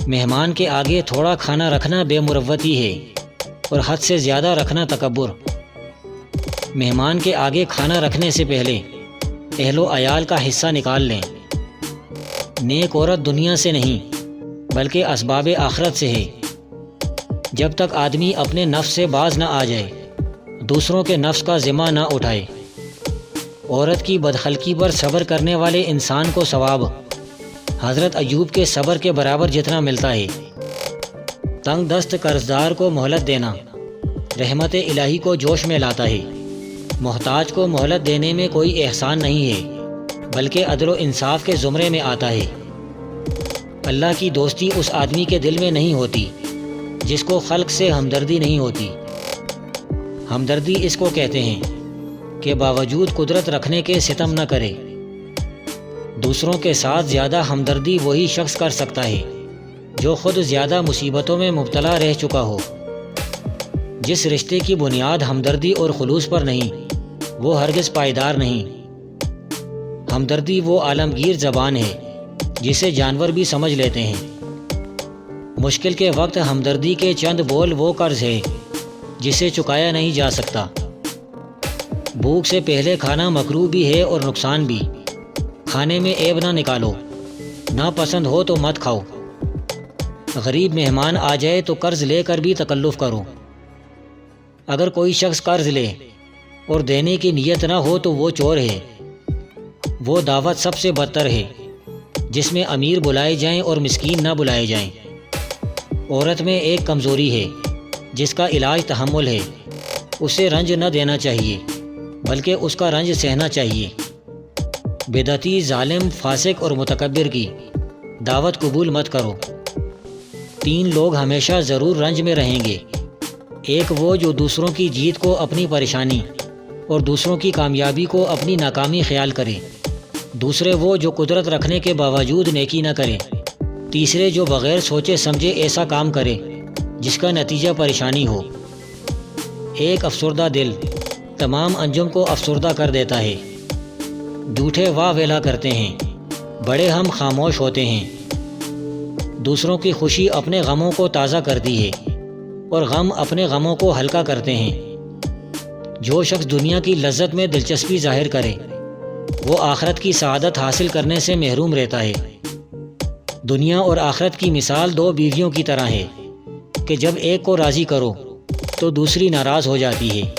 مہمان کے آگے تھوڑا کھانا رکھنا بے مروتی ہے اور حد سے زیادہ رکھنا تکبر۔ مہمان کے آگے کھانا رکھنے سے پہلے اہل و عیال کا حصہ نکال لیں۔ نیک عورت دنیا سے نہیں بلکہ اسباب آخرت سے ہے۔ جب تک آدمی اپنے نفس سے باز نہ آ جائے، دوسروں کے نفس کا ذمہ نہ اٹھائے۔ عورت کی بدخلقی پر صبر کرنے والے انسان کو ثواب حضرت ایوب کے صبر کے برابر جتنا ملتا ہے۔ تنگ دست قرضدار کو مہلت دینا رحمت الہی کو جوش میں لاتا ہے۔ محتاج کو مہلت دینے میں کوئی احسان نہیں ہے بلکہ عدل و انصاف کے زمرے میں آتا ہے۔ اللہ کی دوستی اس آدمی کے دل میں نہیں ہوتی جس کو خلق سے ہمدردی نہیں ہوتی۔ ہمدردی اس کو کہتے ہیں کہ باوجود قدرت رکھنے کے ستم نہ کرے۔ دوسروں کے ساتھ زیادہ ہمدردی وہی شخص کر سکتا ہے جو خود زیادہ مصیبتوں میں مبتلا رہ چکا ہو۔ جس رشتے کی بنیاد ہمدردی اور خلوص پر نہیں، وہ ہرگز پائیدار نہیں۔ ہمدردی وہ عالمگیر زبان ہے جسے جانور بھی سمجھ لیتے ہیں۔ مشکل کے وقت ہمدردی کے چند بول وہ قرض ہے جسے چکایا نہیں جا سکتا۔ بھوک سے پہلے کھانا مکروہ بھی ہے اور نقصان بھی۔ کھانے میں عیب نہ نکالو، نہ پسند ہو تو مت کھاؤ۔ غریب مہمان آ جائے تو قرض لے کر بھی تکلف کرو۔ اگر کوئی شخص قرض لے اور دینے کی نیت نہ ہو تو وہ چور ہے۔ وہ دعوت سب سے بدتر ہے جس میں امیر بلائے جائیں اور مسکین نہ بلائے جائیں۔ عورت میں ایک کمزوری ہے جس کا علاج تحمل ہے۔ اسے رنج نہ دینا چاہیے بلکہ اس کا رنج سہنا چاہیے۔ بدعتی، ظالم، فاسق اور متکبر کی دعوت قبول مت کرو۔ 3 لوگ ہمیشہ ضرور رنج میں رہیں گے۔ ایک وہ جو دوسروں کی جیت کو اپنی پریشانی اور دوسروں کی کامیابی کو اپنی ناکامی خیال کرے۔ دوسرے وہ جو قدرت رکھنے کے باوجود نیکی نہ کرے۔ تیسرے جو بغیر سوچے سمجھے ایسا کام کرے جس کا نتیجہ پریشانی ہو۔ ایک افسردہ دل تمام انجم کو افسردہ کر دیتا ہے۔ جھوٹے واہ ویلا کرتے ہیں، بڑے ہم خاموش ہوتے ہیں۔ دوسروں کی خوشی اپنے غموں کو تازہ کرتی ہے اور غم اپنے غموں کو ہلکا کرتے ہیں۔ جو شخص دنیا کی لذت میں دلچسپی ظاہر کرے وہ آخرت کی سعادت حاصل کرنے سے محروم رہتا ہے۔ دنیا اور آخرت کی مثال 2 بیویوں کی طرح ہے کہ جب ایک کو راضی کرو تو دوسری ناراض ہو جاتی ہے۔